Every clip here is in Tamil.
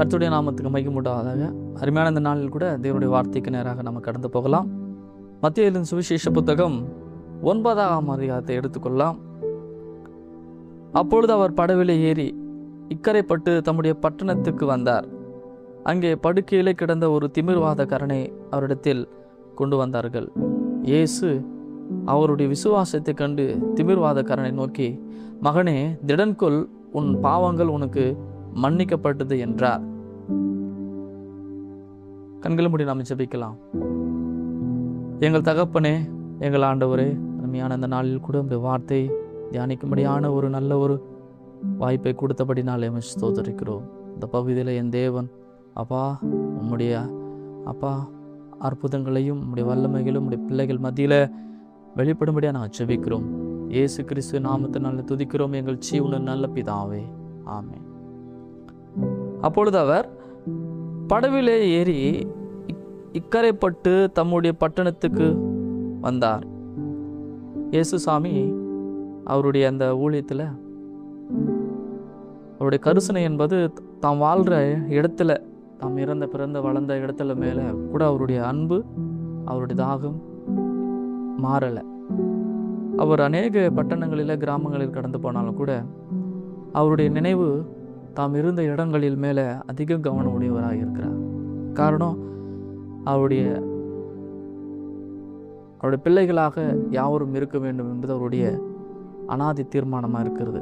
கர்த்தருடைய நாமத்துக்கு மகிமை உண்டாவதாக. அருமையான இந்த நாளில் கூட தேவனுடைய வார்த்தைக்கு நேராக நம்ம கடந்து போகலாம். மத்தேயு எழுதின சுவிசேஷ புத்தகம் 9ஆம் அதிகாரத்தை எடுத்துக்கொள்ளலாம். அப்பொழுது அவர் படவிலே ஏறி இக்கரைப்பட்டு தம்முடைய பட்டணத்துக்கு வந்தார். அங்கே படுக்கையிலே கிடந்த ஒரு திமிர்வாதக்காரனை அவரிடத்தில் கொண்டு வந்தார்கள். இயேசு அவருடைய விசுவாசத்தை கண்டு திமிர்வாதக்காரனை நோக்கி, மகனே, திடன்கொள், உன் பாவங்கள் உனக்கு மன்னிக்கப்பட்டது என்றார். கண்களை மூடி நாம் ஜெபிக்கலாம். எங்கள் தகப்பனே, எங்கள் ஆண்டவரே, அருமையான அந்த நாளில் கூட இந்த வார்த்தை தியானிக்கும்படியான ஒரு நல்ல ஒரு வாய்ப்பை கொடுத்தபடினாலே ஸ்தோத்திரிக்கிறோம். இந்த பகுதியில் என் தேவன் அப்பா, உம்முடைய அப்பா அற்புதங்களையும் உம்முடைய வல்லமைகளும் உம்முடைய பிள்ளைகள் மத்தியில் வெளிப்படும்படியாக நாங்கள் ஜெபிக்கிறோம். இயேசு கிறிஸ்து நாமத்தினால துதிக்கிறோம் எங்கள் ஜீவனுள்ள நல்ல பிதாவே, ஆமென். அப்பொழுது அவர் படவிலே ஏறி இக்கரைப்பட்டு தம்முடைய பட்டணத்துக்கு வந்தார். இயேசு சாமி அவருடைய அந்த ஊழியத்தில் அவருடைய கருசனை என்பது தாம் வாழ்கிற இடத்துல, தாம் பிறந்த வளர்ந்த இடத்துல மேலே கூட அவருடைய அன்பு, அவருடைய தாகம் மாறலை. அவர் அநேக பட்டணங்களில் கிராமங்களில் கடந்து போனாலும் கூட அவருடைய நினைவு தாம் இருந்த இடங்களில் மேலே அதிக கவனம் உடையவராக இருக்கிறார். காரணம், அவருடைய பிள்ளைகளாக யாவரும் இருக்க வேண்டும் என்பது அவருடைய அனாதி தீர்மானமாக இருக்கிறது.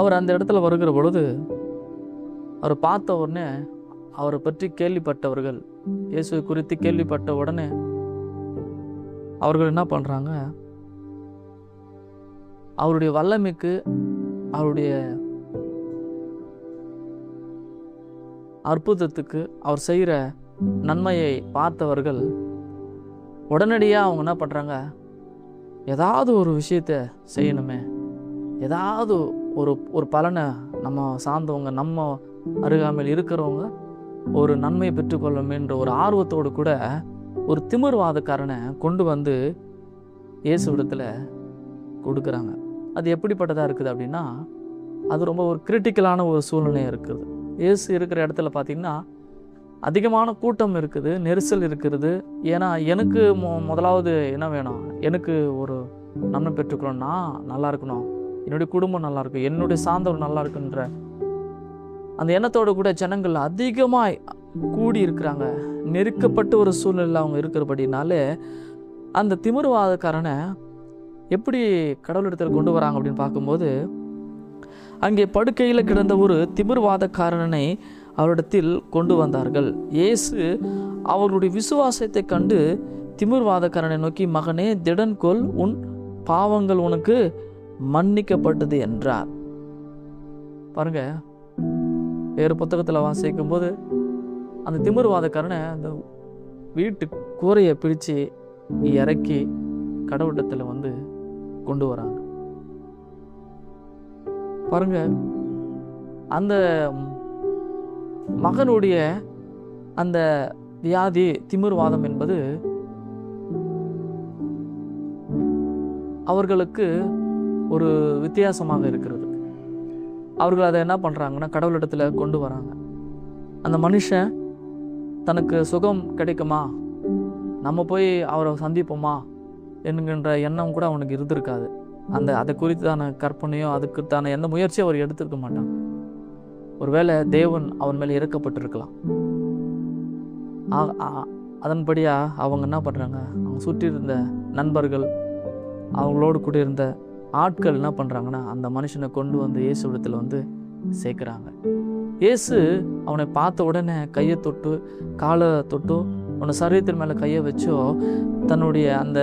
அவர் அந்த இடத்துல வருகிற பொழுது அவரை பார்த்த உடனே அவரை பற்றி கேள்விப்பட்டவர்கள், இயேசுவை குறித்து கேள்விப்பட்ட உடனே அவர்கள் என்ன பண்ணுறாங்க, அவருடைய வல்லமைக்கு, அவருடைய அற்புதத்துக்கு, அவர் செய்கிற நன்மையை பார்த்தவர்கள் உடனடியாக அவங்க என்ன பண்ணுறாங்க, ஏதாவது ஒரு விஷயத்தை செய்யணுமே, ஏதாவது ஒரு பலனை நம்ம சார்ந்தவங்க, நம்ம அருகாமையில் இருக்கிறவங்க ஒரு நன்மையை பெற்றுக்கொள்ளணுமென்ற ஒரு ஆர்வத்தோடு கூட ஒரு திமிர்வாதக்காரனை கொண்டு வந்து இயேசுவிடத்தில் கொடுக்குறாங்க. அது எப்படிப்பட்டதாக இருக்குது அப்படின்னா, அது ரொம்ப ஒரு கிரிட்டிக்கலான ஒரு சூழ்நிலையாக இருக்குது. இயேசு இருக்கிற இடத்துல பார்த்திங்கன்னா அதிகமான கூட்டம் இருக்குது, நெரிசல் இருக்கிறது. ஏன்னா எனக்கு முதலாவது என்ன வேணும், எனக்கு ஒரு நன்மை பெற்றுக்கணும், நான் நல்லா இருக்கணும், என்னுடைய குடும்பம் நல்லா இருக்கும், என்னுடைய சார்ந்தவர் நல்லா இருக்குன்ற அந்த எண்ணத்தோடு கூட ஜனங்கள் அதிகமாக கூடி இருக்கிறாங்க. நெருக்கப்பட்ட ஒரு சூழ்நிலையில் அவங்க இருக்கிறபடினாலே அந்த திமிர்வாதக்காரனை எப்படி கடவுளிடத்தில் கொண்டு வராங்க அப்படின்னு பார்க்கும்போது, அங்கே படுக்கையில் கிடந்த ஒரு திமிர்வாதக்காரனை அவரிடத்தில் கொண்டு வந்தார்கள். இயேசு அவர்களுடைய விசுவாசத்தை கண்டு திமிர்வாதக்காரனை நோக்கி, மகனே, திடன்கொள், உன் பாவங்கள் உனக்கு மன்னிக்கப்பட்டது என்றார். பாருங்க, வேறு புத்தகத்தில் வாசிக்கும் போது அந்த திமிர்வாதக்காரனை அந்த வீட்டு கூரையை பிடிச்சு இறக்கி கடவுட்டத்தில் வந்து கொண்டு வராங்க. பாருங்க, அந்த மகனுடைய அந்த வியாதி, திமிர்வாதம் என்பது அவர்களுக்கு ஒரு வித்தியாசமாக இருக்கிறது. அவர்கள் அதை என்ன பண்ணுறாங்கன்னா கடவுளிடத்தில் கொண்டு வராங்க. அந்த மனுஷன் தனக்கு சுகம் கிடைக்குமா, நம்ம போய் அவரை சந்திப்போமா என்கின்ற எண்ணம் கூட அவனுக்கு இருந்திருக்காது. அதை குறித்தான கற்பனையோ அதுக்குத்தான எந்த முயற்சியும் அவர் எடுத்திருக்க மாட்டான். ஒருவேளை தேவன் அவன் மேலே இறக்கப்பட்டிருக்கலாம். அதன்படியா அவங்க என்ன பண்ணுறாங்க, அவங்க சுற்றி இருந்த நண்பர்கள், அவங்களோடு கூட இருந்த ஆட்கள் என்ன பண்ணுறாங்கன்னா அந்த மனுஷனை கொண்டு வந்து இயேசுவிடத்தில் வந்து சேர்க்குறாங்க. இயேசு அவனை பார்த்த உடனே கையை தொட்டு, காலை தொட்டு, அவனை சரீரத்தின் மேலே கையை வச்சோ தன்னுடைய அந்த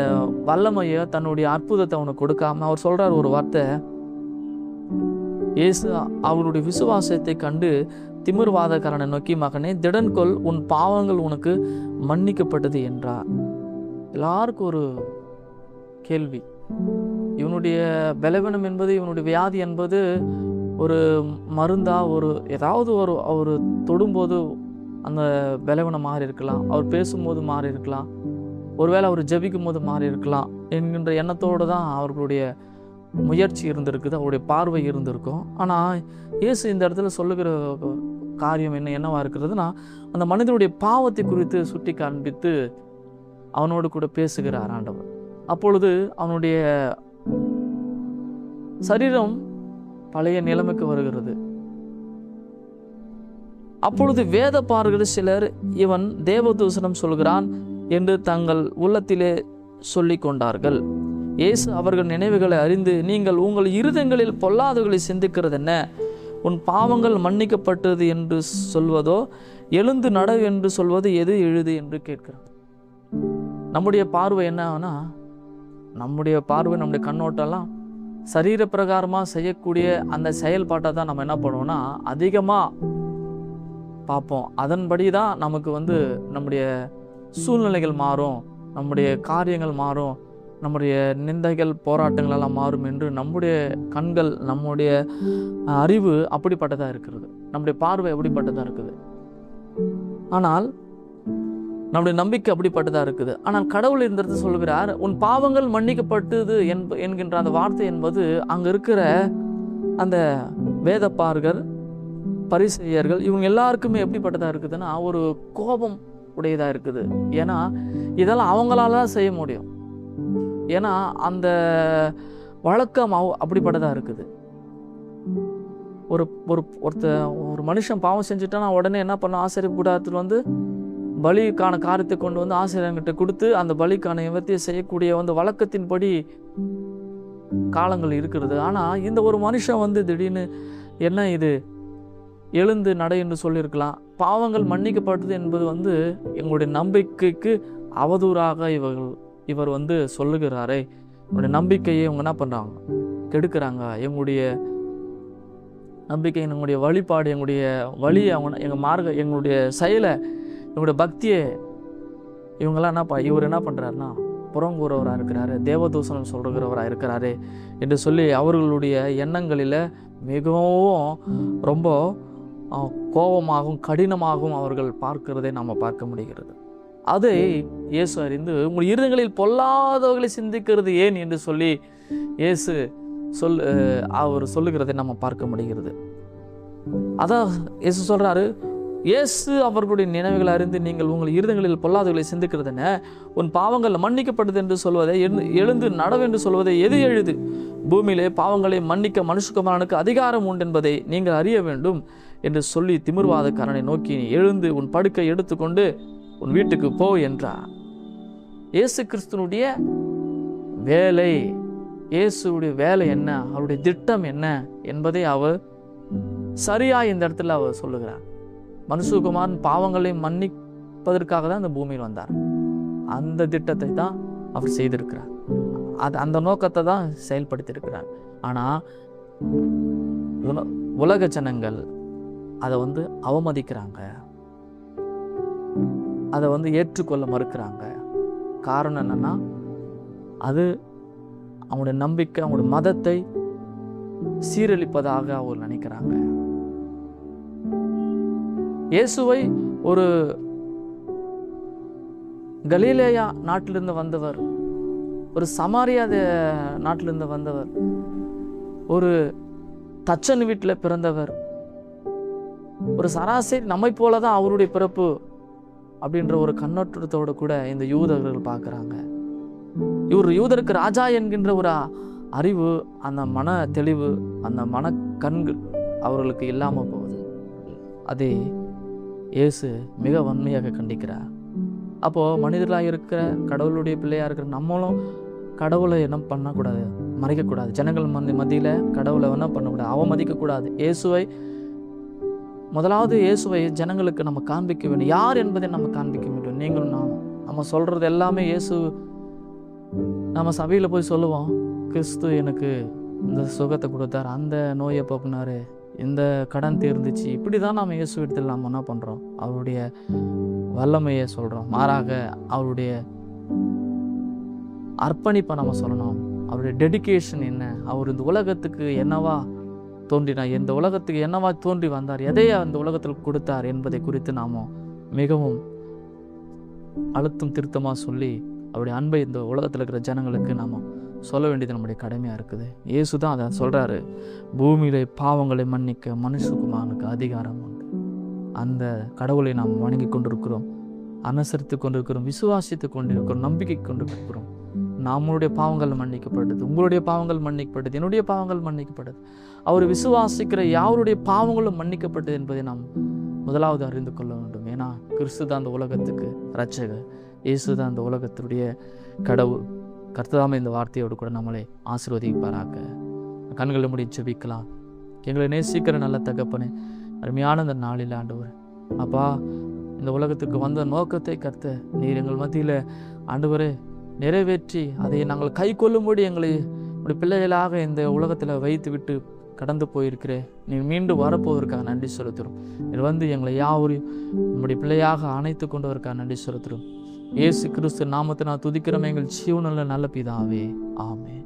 வல்லமையை, தன்னுடைய அற்புதத்தை அவனுக்கு கொடுக்காம அவர் சொல்கிறார் ஒரு வார்த்தை. இயேசு அவருடைய விசுவாசத்தை கண்டு திமிர்வாதக்காரனை நோக்கி, மகனே, திடன்கொள், உன் பாவங்கள் உனக்கு மன்னிக்கப்பட்டது என்றார். எல்லாருக்கும் ஒரு கேள்வி, இவனுடைய பலவீனம் என்பது, இவனுடைய வியாதி என்பது ஒரு மருந்தா, ஏதாவது அவர் தொடும்போது அந்த பலவீனம் மாறி இருக்கலாம், அவர் பேசும்போது மாறி இருக்கலாம், ஒருவேளை அவர் ஜெபிக்கும் போது மாறி இருக்கலாம் என்கின்ற எண்ணத்தோடு தான் அவர்களுடைய முயற்சி இருந்திருக்குது, அவருடைய பார்வை இருந்திருக்கும். ஆனால் இயேசு இந்த இடத்துல சொல்லுகிற காரியம் என்னவா இருக்கிறதுனா, அந்த மனிதனுடைய பாவத்தை குறித்து சுட்டி காண்பித்து அவனோடு கூட பேசுகிறார் ஆண்டவர். அப்பொழுது அவனுடைய சரீரம் பழைய நிலைமைக்கு வருகிறது. அப்பொழுது வேத பார்வைகள் சிலர், இவன் தேவதூஷணம் சொல்கிறான் என்று தங்கள் உள்ளத்திலே சொல்லிக் கொண்டார்கள். இயேசு அவர்கள் நினைவுகளை அறிந்து, நீங்கள் உங்கள் இருதயங்களில் பொல்லாதவர்களை சிந்திக்கிறது என்ன? உன் பாவங்கள் மன்னிக்கப்பட்டது என்று சொல்வதோ, எழுந்து நட என்று சொல்வது எது எழுது என்று கேட்கிறான். நம்முடைய பார்வை என்னன்னா, நம்முடைய பார்வை, நம்முடைய கண்ணோட்டம்லாம் சரீர பிரகாரமாக செய்யக்கூடிய அந்த செயல்பாட்டை தான் நம்ம என்ன பண்ணுவோம்னா அதிகமாக பார்ப்போம். அதன்படி தான் நமக்கு நம்முடைய சூழ்நிலைகள் மாறும், நம்முடைய காரியங்கள் மாறும், நம்முடைய நிந்தைகள் போராட்டங்கள் எல்லாம் மாறும் என்று நம்முடைய கண்கள், நம்முடைய அறிவு அப்படிப்பட்டதாக இருக்கிறது, நம்முடைய பார்வை அப்படிப்பட்டதாக இருக்குது. ஆனால் நம்முடைய நம்பிக்கை அப்படிப்பட்டதாக இருக்குது. ஆனால் கடவுள் இந்த இடத்துல சொல்கிறார், உன் பாவங்கள் மன்னிக்கப்பட்டது என்கின்ற அந்த வார்த்தை என்பது அங்கே இருக்கிற அந்த வேதப்பார்கள், பரிசேயர்கள், இவங்க எல்லாருக்குமே எப்படிப்பட்டதாக இருக்குதுன்னா ஒரு கோபம் உடையதாக இருக்குது. ஏன்னா இதெல்லாம் அவங்களால தான் செய்ய முடியும். ஏன்னா அந்த வழக்கம் அப்படிப்பட்டதாக இருக்குது. ஒரு மனுஷன் பாவம் செஞ்சுட்டானா உடனே என்ன பண்ண, ஆசிரியர் கூடாரத்தில் பலிக்கான காரியத்தை கொண்டு ஆசிரியர்கிட்ட கொடுத்து அந்த பலிக்கான நிவர்த்தியை செய்யக்கூடிய வழக்கத்தின்படி காலங்கள் இருக்கிறது. ஆனால் இந்த ஒரு மனுஷன் திடீர்னு என்ன இது, எழுந்து நடை என்று சொல்லியிருக்கலாம். பாவங்கள் மன்னிக்கப்பட்டது என்பது எங்களுடைய நம்பிக்கைக்கு அவதூறாக இவர் சொல்லுகிறாரே, எங்களுடைய நம்பிக்கையை இவங்க என்ன பண்ணுறாங்க, கெடுக்கிறாங்க. எங்களுடைய நம்பிக்கை, எங்களுடைய வழிபாடு, எங்களுடைய வழி, எங்கள் மார்க்க, எங்களுடைய செயலை, எங்களுடைய பக்தியை இவங்கெல்லாம் இவர் என்ன பண்ணுறாருன்னா புறங்கூறவராக இருக்கிறாரு, தேவதூஷணம் சொல்கிறவராக இருக்கிறாரு என்று சொல்லி அவர்களுடைய எண்ணங்களில் மிகவும் ரொம்ப கோபமாகவும் கடினமாகவும் அவர்கள் பார்க்கிறதை நாம் பார்க்க முடிகிறது. அதை இயேசு அறிந்து, உங்கள் இருதயங்களில் பொல்லாதவர்களை சிந்திக்கிறது ஏன் என்று சொல்லி இயேசு அவர் சொல்லுகிறதை நம்ம பார்க்க முடிகிறது. அதான் இயேசு சொல்றாரு, இயேசு அவர்களுடைய நினைவுகளை அறிந்து, நீங்கள் உங்கள் இருதயங்களில் பொல்லாதவர்களை சிந்திக்கிறது என்ன? உன் பாவங்கள் மன்னிக்கப்பட்டது என்று சொல்வதை, எழுந்து நடவென்று சொல்வதை எது எழுது? பூமியிலே பாவங்களை மன்னிக்க மனுஷகுமாரனுக்கு அதிகாரம் உண்டு என்பதை நீங்கள் அறிய வேண்டும் என்று சொல்லி திமிர்வாதக்காரனை நோக்கி, நீ எழுந்து உன் படுக்கை எடுத்துக்கொண்டு உன் வீட்டுக்கு போ என்றார். இயேசு கிறிஸ்துனுடைய வேலை, இயேசுடைய வேலை என்ன, அவருடைய திட்டம் என்ன என்பதை அவர் சரியா இந்த இடத்துல அவர் சொல்லுகிறார். மனுஷகுமாரன் பாவங்களை மன்னிப்பதற்காக தான் இந்த பூமியில் வந்தார். அந்த திட்டத்தை தான் அவர் செய்திருக்கிறார். அந்த நோக்கத்தை தான் செயல்படுத்தியிருக்கிறார். ஆனால் உலக ஜனங்கள் அதை அவமதிக்கிறாங்க, அதை ஏற்றுக்கொள்ள மறுக்கிறாங்க. காரணம் என்னன்னா, அது அவங்களுடைய நம்பிக்கை, அவங்களுடைய மதத்தை சீரழிப்பதாக அவர் நினைக்கிறாங்க. இயேசுவை ஒரு கலிலேயா நாட்டிலிருந்து வந்தவர், ஒரு சமாரியா நாட்டிலிருந்து வந்தவர், ஒரு தச்சன் வீட்டில் பிறந்தவர், ஒரு சராசரி நம்மை போலதான் அவருடைய பிறப்பு அப்படின்ற ஒரு கண்ணோட்டத்தோடு கூட இந்த யூதர்கள் பார்க்குறாங்க. இவர் யூதருக்கு ராஜா என்கின்ற ஒரு அறிவு, அந்த மன தெளிவு, அந்த மன கண்கள் அவர்களுக்கு இல்லாமல் போகுது. அதை இயேசு மிக வன்மையாக கண்டிக்கிறார். அப்போது மனிதர்களாக இருக்கிற, கடவுளுடைய பிள்ளையாக இருக்கிற நம்மளும் கடவுளை என்ன பண்ணக்கூடாது, மறைக்கக்கூடாது. ஜனங்கள் மத்தியில் கடவுளை என்ன பண்ணக்கூடாது, அவமதிக்கக்கூடாது. முதலாவது இயேசுவை ஜனங்களுக்கு நம்ம காண்பிக்க வேண்டும். யார் என்பதை நம்ம காண்பிக்க வேண்டும். நீங்களும் நம்ம சொல்கிறது எல்லாமே இயேசு. நம்ம சபையில் போய் சொல்லுவோம், கிறிஸ்து எனக்கு இந்த சுகத்தை கொடுத்தார், அந்த நோயை போக்குனாரு, இந்த கடன் தீர்ந்துச்சு. இப்படி தான் நம்ம இயேசு இடத்துல நம்ம என்ன பண்ணுறோம், அவருடைய வல்லமையை சொல்கிறோம். மாறாக அவருடைய அர்ப்பணிப்பை நம்ம சொல்லணும். அவருடைய டெடிகேஷன் என்ன, அவர் இந்த உலகத்துக்கு என்னவா தோன்றினார், இந்த உலகத்துக்கு என்னவா தோன்றி வந்தார், எதையா அந்த உலகத்தில் கொடுத்தார் என்பதை குறித்து நாம் மிகவும் அழுத்தம் திருத்தமாக சொல்லி அவருடைய அன்பை இந்த உலகத்தில் இருக்கிற ஜனங்களுக்கு நாம் சொல்ல வேண்டியது நம்முடைய கடமையாக இருக்குது. இயேசு தான் அதை சொல்கிறாரு, பூமியிலே பாவங்களை மன்னிக்க மனுஷகுமாரனுக்கு அதிகாரம் உண்டு. அந்த கடவுளை நாம் வணங்கி கொண்டிருக்கிறோம், அனுசரித்து கொண்டிருக்கிறோம், விசுவாசித்து கொண்டிருக்கிறோம், நம்பிக்கை கொண்டிருக்கிறோம். நம்மளுடைய பாவங்கள் மன்னிக்கப்பட்டது, உங்களுடைய பாவங்கள் மன்னிக்கப்பட்டது, என்னுடைய பாவங்கள் மன்னிக்கப்பட்டது. அவர் விசுவாசிக்கிற யாருடைய பாவங்களும் மன்னிக்கப்பட்டது என்பதை நாம் முதலாவது அறிந்து கொள்ள வேண்டும். ஏன்னா கிறிஸ்து தான் அந்த உலகத்துக்கு இரட்சகர், இயேசு தான் அந்த உலகத்தினுடைய கடவுள். கர்த்ததாமே இந்த வார்த்தையோடு கூட நம்மளை ஆசீர்வதிப்பாராக. கண்களை மூடி ஜெபிக்கலாம். எங்களை நேசிக்கிற நல்ல தகப்பனே, அருமையான இந்த நாளில் ஆண்டவர் அப்பா, இந்த உலகத்துக்கு வந்த நோக்கத்தை கர்த்த நீர் எங்கள் மத்தியில் ஆண்டவரே நிறைவேற்றி அதை நாங்கள் கை கொள்ளும்படி எங்களை உடைய பிள்ளைகளாக இந்த உலகத்தில் வைத்து விட்டு கடந்து போயிருக்கிறேன். நீர் மீண்டும் வரப்போவதற்காக நன்றி செலுத்துகிறோம். நீர் வந்து எங்களை யாவரையும் உங்களுடைய பிள்ளையாக அணைத்து கொண்டதற்காக நன்றி செலுத்துகிறோம். இயேசு கிறிஸ்து நாமத்தை நான் துதிக்கிறோம் எங்கள் ஜீவனுள்ள நல்ல பிதாவே, ஆமென்.